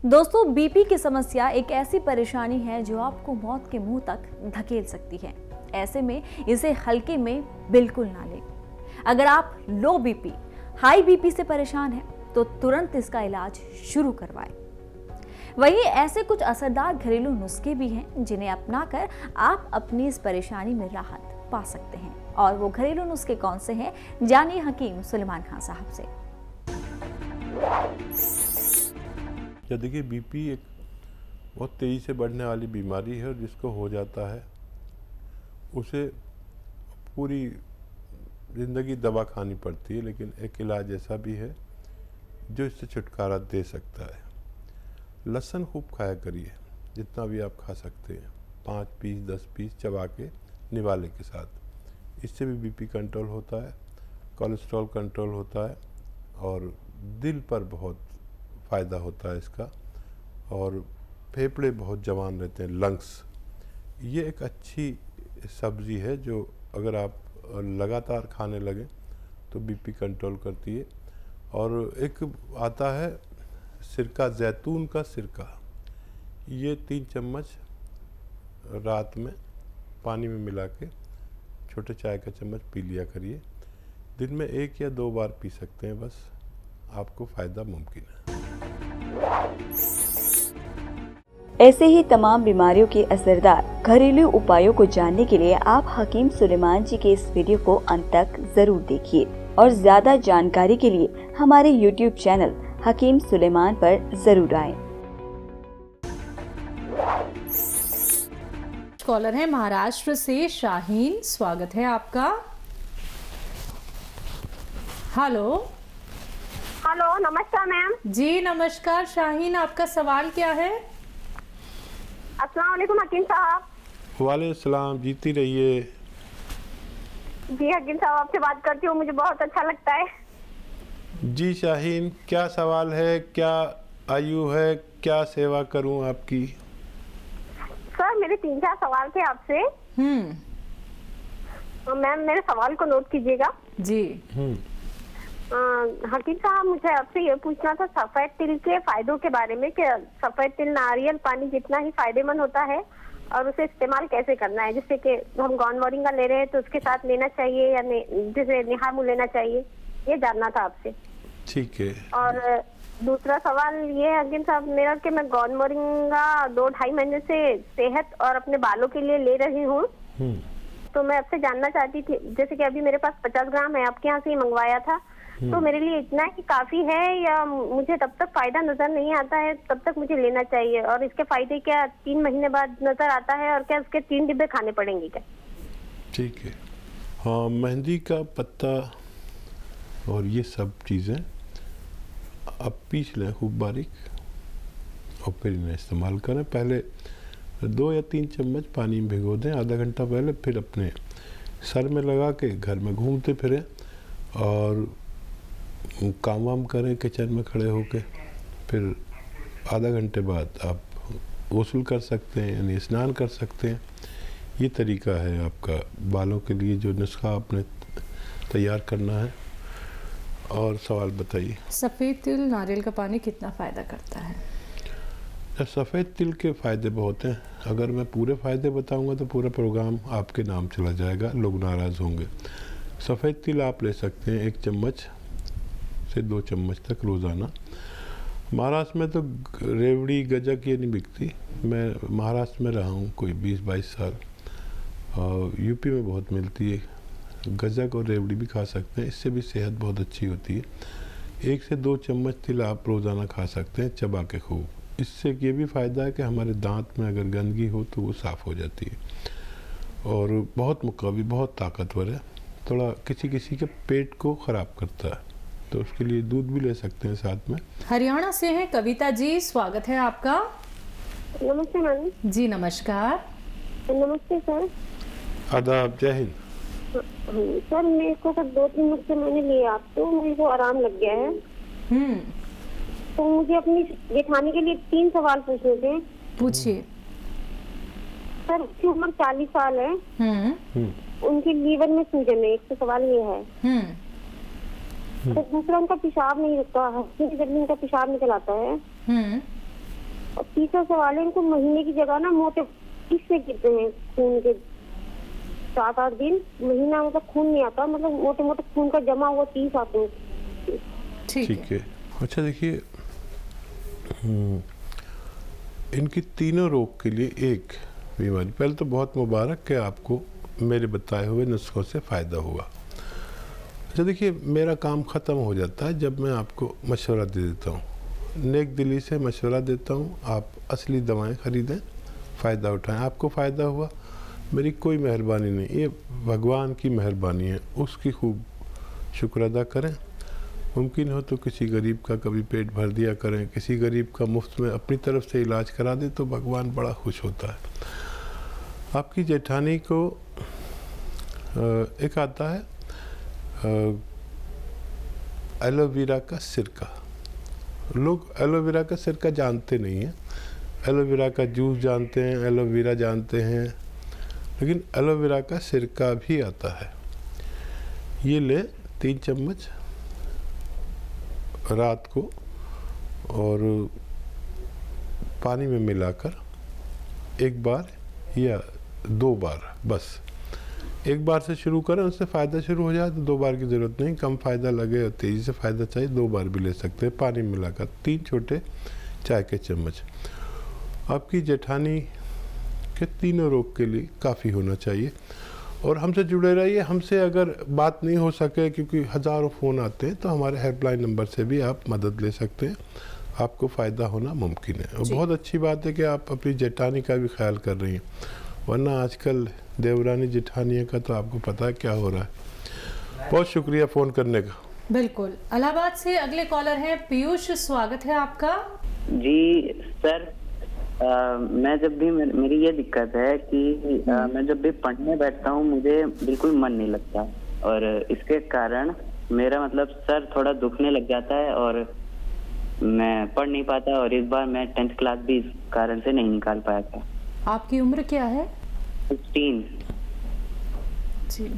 दोस्तों, बीपी की समस्या एक ऐसी परेशानी है जो आपको मौत के मुंह तक धकेल सकती है। ऐसे में इसे हल्के में बिल्कुल ना लें। अगर आप लो बीपी, हाई बीपी से परेशान हैं, तो तुरंत इसका इलाज शुरू करवाएं। वहीं ऐसे कुछ असरदार घरेलू नुस्खे भी हैं जिन्हें अपनाकर आप अपनी इस परेशानी में राहत पा सकते हैं। और वो घरेलू नुस्खे कौन से हैं, जानिए हकीम सुलेमान खान साहब से। देखिए, बीपी एक बहुत तेज़ी से बढ़ने वाली बीमारी है और जिसको हो जाता है उसे पूरी ज़िंदगी दवा खानी पड़ती है, लेकिन एक इलाज ऐसा भी है जो इससे छुटकारा दे सकता है। लहसुन खूब खाया करिए, जितना भी आप खा सकते हैं, 5 पीस 10 पीस चबा के निवाले के साथ। इससे भी बीपी कंट्रोल होता है, कोलेस्ट्रॉल कंट्रोल होता है और दिल पर बहुत फ़ायदा होता है इसका। और फेफड़े बहुत जवान रहते हैं, लंग्स। ये एक अच्छी सब्ज़ी है जो अगर आप लगातार खाने लगें तो बीपी कंट्रोल करती है। और एक आता है सिरका, जैतून का सिरका, ये 3 चम्मच रात में पानी में मिला के छोटे चाय का चम्मच पी लिया करिए। दिन में 1 या 2 बार पी सकते हैं, बस आपको फ़ायदा मुमकिन है। ऐसे ही तमाम बीमारियों के असरदार घरेलू उपायों को जानने के लिए आप हकीम सुलेमान जी के इस वीडियो को अंत तक जरूर देखिए और ज्यादा जानकारी के लिए हमारे YouTube चैनल हकीम सुलेमान पर जरूर आएं। कॉलर है महाराष्ट्र से शाहीन, स्वागत है आपका। हेलो। हेलो, नमस्कार मैम। जी नमस्कार शाहीन, आपका सवाल क्या है? अस्सलाम वालेकुम हकीम साहब। वालेकुम सलाम, जीती रहिए। जी हकीम साहब, आपसे बात करती हूँ, मुझे बहुत अच्छा लगता है। जी शाहीन, क्या सवाल है, क्या आयु है, क्या सेवा करूं आपकी? सर, मेरे 3-4 सवाल थे आपसे। मैम, मेरे सवाल को नोट कीजिएगा। जी। हकीम साहब, मुझे आपसे ये पूछना था सफेद तिल के फायदों के बारे में कि सफेद तिल नारियल पानी जितना ही फायदेमंद होता है और उसे इस्तेमाल कैसे करना है। जैसे कि हम गौन मोरिंगा ले रहे हैं तो उसके साथ लेना चाहिए या जैसे निहामू लेना चाहिए, ये जानना था आपसे। ठीक है। और दूसरा सवाल ये है हकीम साहब मेरा कि मैं गौन मोरिंगा 2-2.5 महीने से सेहत और अपने बालों के लिए ले रही हूँ। तो मैं आपसे जानना चाहती थी, जैसे कि अभी मेरे पास 50 ग्राम है, आपके यहाँ से ही मंगवाया था, तो मेरे लिए इतना ही काफी है या मुझे तब तक फायदा नजर नहीं आता है तब तक मुझे लेना चाहिए? और इसके फायदे क्या 3 महीने बाद नजर आता है और क्या उसके 3 डिब्बे खाने पड़ेंगे क्या? ठीक है। हाँ, मेहंदी का पत्ता और ये सब चीज़ें आप पीस लें खूब बारीक और फिर इन्हें इस्तेमाल करें। पहले 2 या 3 चम्मच पानी में भिगो दें आधा घंटा पहले, फिर अपने सर में लगा के घर में घूमते फिरें और काम वाम करें किचन में खड़े होके। फिर आधा घंटे बाद आप गुस्ल कर सकते हैं, यानी स्नान कर सकते हैं। ये तरीका है आपका बालों के लिए जो नुस्खा आपने तैयार करना है। और सवाल बताइए। सफ़ेद तिल नारियल का पानी कितना फ़ायदा करता है? सफ़ेद तिल के फ़ायदे बहुत हैं। अगर मैं पूरे फ़ायदे बताऊंगा तो पूरा प्रोग्राम आपके नाम चला जाएगा, लोग नाराज़ होंगे। सफ़ेद तिल आप ले सकते हैं 1 चम्मच से 2 चम्मच तक रोज़ाना। महाराष्ट्र में तो रेवड़ी गजक ये नहीं बिकती। मैं महाराष्ट्र में रहा हूँ कोई 20-22 साल और यूपी में बहुत मिलती है। गजक और रेवड़ी भी खा सकते हैं, इससे भी सेहत बहुत अच्छी होती है। 1 से 2 चम्मच तिल आप रोज़ाना खा सकते हैं चबा के खूब। इससे ये भी फ़ायदा है कि हमारे दांत में अगर गंदगी हो तो वो साफ़ हो जाती है और बहुत मुकावी, बहुत ताकतवर है। थोड़ा किसी किसी के पेट को ख़राब करता है तो उसके लिए दूध भी ले सकते हैं साथ में। हरियाणा से हैं कविता जी, स्वागत है आपका। नमस्ते मैम। जी नमस्कार। नमस्ते सर। आदाब, जय हिंद। सर, मेरे को 2-3 महीने मैंने लिया, आप तो मुझे को आराम लग गया है। तो मुझे अपनी जेठानी के लिए 3 सवाल पूछने थे। पूछिए। सर, उसकी उम्र 40 साल है। उनकी लीवर में सूजन है, एक तो सवाल ये है। तो दूसरा, उनका पेशाब नहीं रुकता, हल्की गर्मी उनका पेशाब निकल आता है। तीसरा सवाल है, इनको महीने की जगह ना मोटे किससे गिरते हैं खून के 7-8 दिन, महीना मतलब खून नहीं आता, मतलब मोटे मोटे खून का जमा हुआ 30 आते हैं। ठीक है। अच्छा देखिए, इनकी तीनों रोग के लिए एक बीमारी, पहले तो बहुत मुबारक कि आपको मेरे बताए हुए नुस्खों से फ़ायदा हुआ। अच्छा देखिए, मेरा काम ख़त्म हो जाता है जब मैं आपको मशवरा दे देता हूँ, नेक दिली से मशवरा देता हूँ, आप असली दवाएं ख़रीदें, फ़ायदा उठाएं। आपको फ़ायदा हुआ, मेरी कोई मेहरबानी नहीं, ये भगवान की मेहरबानी है, उसकी खूब शुक्र अदा करें। मुमकिन हो तो किसी गरीब का कभी पेट भर दिया करें, किसी गरीब का मुफ्त में अपनी तरफ से इलाज करा दे तो भगवान बड़ा खुश होता है। आपकी जेठानी को एक आता है एलोवेरा का सिरका। लोग एलोवेरा का सिरका जानते नहीं हैं, एलोवेरा का जूस जानते हैं, एलोवेरा जानते हैं, लेकिन एलोवेरा का सिरका भी आता है। ये ले 3 चम्मच रात को और पानी में मिलाकर एक बार या 2 बार, बस एक बार से शुरू करें, उससे फ़ायदा शुरू हो जाए तो 2 बार की ज़रूरत नहीं, कम फ़ायदा लगे और तेज़ी से फ़ायदा चाहिए 2 बार भी ले सकते हैं। पानी में मिलाकर 3 छोटे चाय के चम्मच। आपकी जेठानी के तीनों रोग के लिए काफ़ी होना चाहिए। और हमसे जुड़े रहिए। हमसे अगर बात नहीं हो सके, क्योंकि हज़ारों फ़ोन आते हैं, तो हमारे हेल्पलाइन नंबर से भी आप मदद ले सकते हैं, आपको फ़ायदा होना मुमकिन है। और बहुत अच्छी बात है कि आप अपनी जेठानी का भी ख्याल कर रही हैं, वरना आजकल देवरानी जेठानियों का तो आपको पता है क्या हो रहा है। बहुत शुक्रिया फ़ोन करने का। बिल्कुल। इलाहाबाद से अगले कॉलर हैं पीयूष, स्वागत है आपका। जी सर, मैं जब भी मेरी ये दिक्कत है कि मैं जब भी पढ़ने बैठता हूँ मुझे बिल्कुल मन नहीं लगता, और इसके कारण मेरा मतलब सर थोड़ा दुखने लग जाता है और मैं पढ़ नहीं पाता। और इस बार मैं 10th क्लास भी इस कारण से नहीं निकाल पाया था। आपकी उम्र क्या है? 16। जी।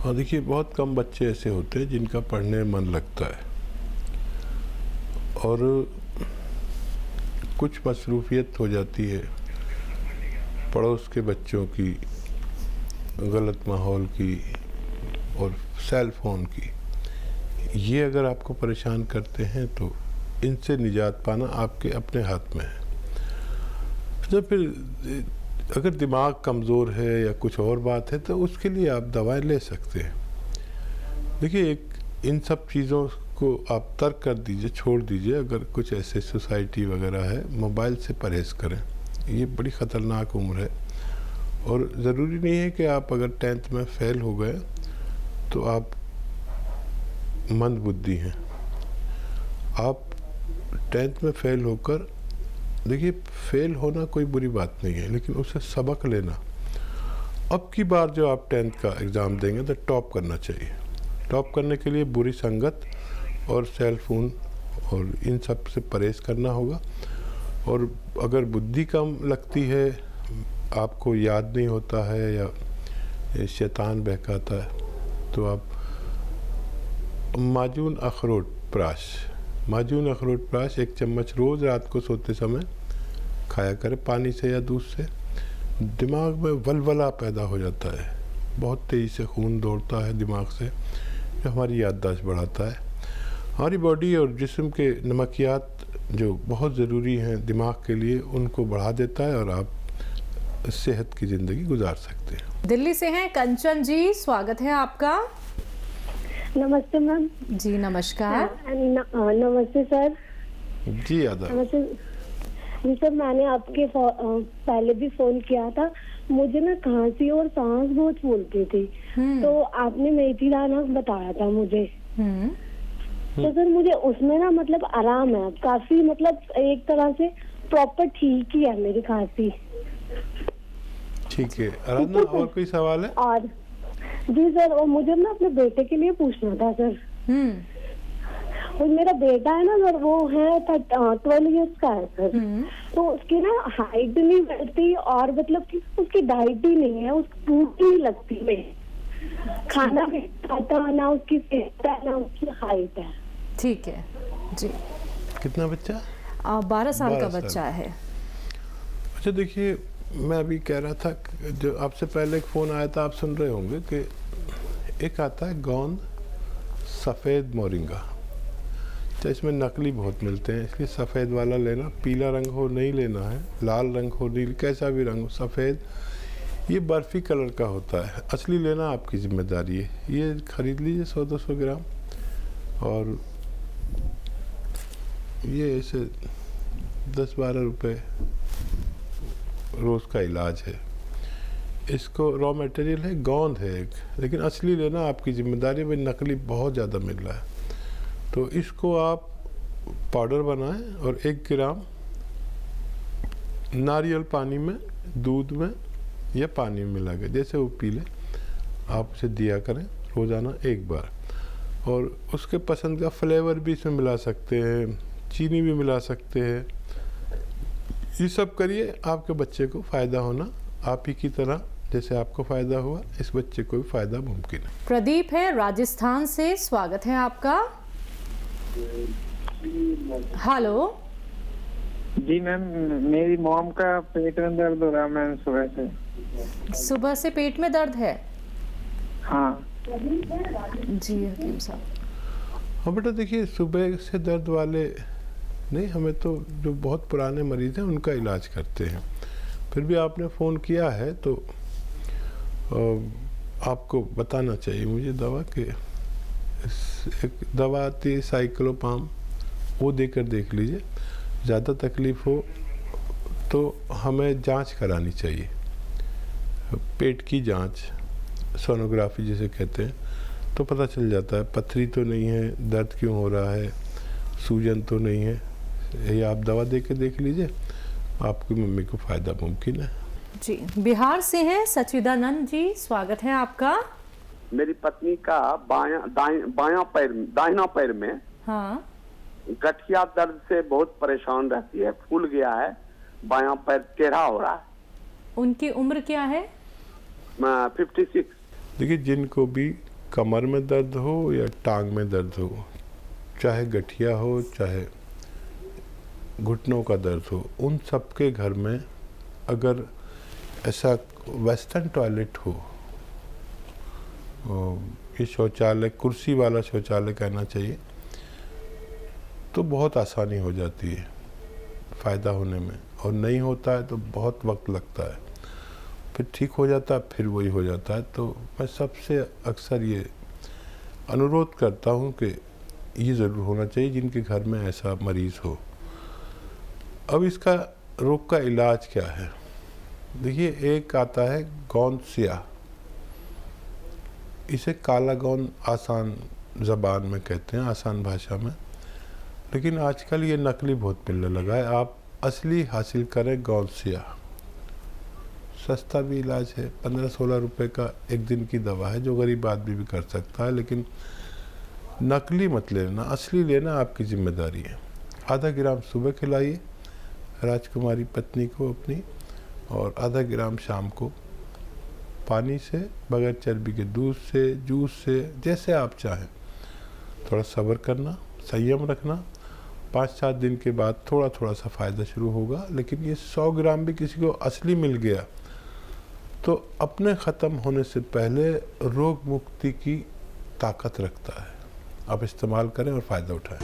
हाँ देखिए, बहुत कम बच्चे ऐसे होते हैं जिनका पढ़ने में मन लगता है, और कुछ मसरूफियत हो जाती है पड़ोस के बच्चों की, गलत माहौल की और सेल फोन की। ये अगर आपको परेशान करते हैं तो इनसे निजात पाना आपके अपने हाथ में है। तो फिर अगर दिमाग कमज़ोर है या कुछ और बात है तो उसके लिए आप दवाएं ले सकते हैं। देखिए, इन सब चीज़ों को आप तर्क कर दीजिए, छोड़ दीजिए। अगर कुछ ऐसे सोसाइटी वगैरह है, मोबाइल से परहेज़ करें, ये बड़ी ख़तरनाक उम्र है। और ज़रूरी नहीं है कि आप अगर 10th में फ़ेल हो गए तो आप मंद बुद्धि हैं। आप 10th में फ़ेल होकर, देखिए फ़ेल होना कोई बुरी बात नहीं है, लेकिन उससे सबक लेना। अब की बार जो आप 10th का एग्ज़ाम देंगे तो टॉप करना चाहिए। टॉप करने के लिए बुरी संगत और सेल फोन और इन सब से परहेज़ करना होगा। और अगर बुद्धि कम लगती है, आपको याद नहीं होता है या शैतान बहकाता है, तो आप माजून अखरोट प्राश 1 चम्मच रोज़ रात को सोते समय खाया करें, पानी से या दूध से। दिमाग में वलवला पैदा हो जाता है, बहुत तेज़ी से खून दौड़ता है दिमाग से, जो हमारी याददाश्त बढ़ाता है। हमारी बॉडी और जिस्म के नमकियात जो बहुत ज़रूरी हैं दिमाग के लिए, उनको बढ़ा देता है और आप सेहत की ज़िंदगी गुजार सकते हैं। दिल्ली से हैं कंचन जी, स्वागत है आपका। नमस्ते मैम। जी नमस्कार। नमस्ते सर। जी आदाब। नमस्ते जी सर, मैंने आपके पहले भी फ़ोन किया था। मुझे ना खांसी और सांस बहुत फूलती थी, तो आपने मेथी दाना बताया था मुझे। तो सर मुझे उसमें ना मतलब आराम है काफ़ी, मतलब एक तरह से प्रॉपर ठीक ही है मेरी खांसी। ठीक है आराधना, और कोई सवाल है? और जी सर, और मुझे ना अपने बेटे के लिए पूछना था सर। और मेरा बेटा है ना सर, वो है 12 इयर्स का है सर। तो उसकी ना हाइट नहीं बढ़ती, और मतलब कि उसकी डाइट ही नहीं है, उसको भूख नहीं लगती है, खाना भी खाता ना, उसकी सेहत है ना उसकी हाइट है। ठीक है जी। कितना बच्चा? 12 साल का 12 साल। बच्चा है। अच्छा देखिए, मैं अभी कह रहा था कि जो आपसे पहले एक फ़ोन आया था, आप सुन रहे होंगे कि एक आता है गोंद सफ़ेद मोरिंगा। तो इसमें नकली बहुत मिलते हैं, इसलिए सफ़ेद वाला लेना। पीला रंग हो नहीं लेना है, लाल रंग हो नहीं, कैसा भी रंग हो, सफ़ेद। ये बर्फ़ी कलर का होता है, असली लेना आपकी जिम्मेदारी है। ये ख़रीद लीजिए 100-200 ग्राम। और ये ऐसे 10-12 रुपये रोज़ का इलाज है। इसको रॉ मटेरियल है, गोंद है एक, लेकिन असली लेना आपकी जिम्मेदारी में। नकली बहुत ज़्यादा मिल रहा है, तो इसको आप पाउडर बनाएं और 1 ग्राम नारियल पानी में, दूध में या पानी में मिला के, जैसे वो पी ले, आप उसे दिया करें रोज़ाना 1 बार। और उसके पसंद का फ्लेवर भी इसमें मिला सकते हैं, चीनी भी मिला सकते हैं। ये सब करिए, आपके बच्चे को फ़ायदा होना आप ही की तरह जैसे आपको फ़ायदा हुआ, इस बच्चे को भी फ़ायदा मुमकिन है। प्रदीप है राजस्थान से, स्वागत है आपका। हेलो जी मैम, मेरी मॉम का पेट में दर्द हो रहा है मैम सुबह से। सुबह से पेट में दर्द है? हाँ जी हकीम साहब। हाँ बेटा, देखिए सुबह से दर्द वाले नहीं, हमें तो जो बहुत पुराने मरीज़ हैं उनका इलाज करते हैं। फिर भी आपने फ़ोन किया है तो आपको बताना चाहिए मुझे दवा के। एक दवा आती है साइक्लोपाम, वो देकर देख लीजिए। ज़्यादा तकलीफ़ हो तो हमें जांच करानी चाहिए, पेट की जांच, सोनोग्राफी जिसे कहते हैं, तो पता चल जाता है पथरी तो नहीं है, दर्द क्यों हो रहा है, सूजन तो नहीं है। ये आप दवा दे के देख लीजिए, आपकी मम्मी को फ़ायदा मुमकिन है। जी बिहार से हैं सच्चिदानंद जी, स्वागत है आपका। मेरी पत्नी का दाहिना पैर में हाँ, गठिया दर्द से बहुत परेशान रहती है, फूल गया है, बायां पैर टेढ़ा हो रहा है। उनकी उम्र क्या है? 56। देखिए, जिनको भी कमर में दर्द हो या टांग में दर्द हो, चाहे गठिया हो चाहे घुटनों का दर्द हो, उन सब के घर में अगर ऐसा वेस्टर्न टॉयलेट हो, ये शौचालय कुर्सी वाला शौचालय कहना चाहिए, तो बहुत आसानी हो जाती है फ़ायदा होने में। और नहीं होता है तो बहुत वक्त लगता है, फिर ठीक हो जाता है, फिर वही हो जाता है। तो मैं सबसे अक्सर ये अनुरोध करता हूँ कि ये ज़रूर होना चाहिए जिनके घर में ऐसा मरीज़ हो। अब इसका रोग का इलाज क्या है? देखिए, एक आता है गोंद स्याह, इसे काला गोंद आसान ज़बान में कहते हैं, आसान भाषा में, लेकिन आजकल ये नकली बहुत मिलने लगा है। आप असली हासिल करें गोंद स्याह, सस्ता भी इलाज है, 15-16 रुपए का एक दिन की दवा है, जो गरीब आदमी भी कर सकता है। लेकिन नकली मत लेना, असली लेना आपकी जिम्मेदारी है। आधा ग्राम सुबह खिलाइए राजकुमारी पत्नी को अपनी, और आधा ग्राम शाम को पानी से, बगैर चर्बी के दूध से, जूस से, जैसे आप चाहें। थोड़ा सब्र करना, संयम रखना, 5-7 दिन के बाद थोड़ा थोड़ा सा फ़ायदा शुरू होगा। लेकिन ये 100 ग्राम भी किसी को असली मिल गया तो अपने ख़त्म होने से पहले रोग मुक्ति की ताकत रखता है। आप इस्तेमाल करें और फ़ायदा उठाएं।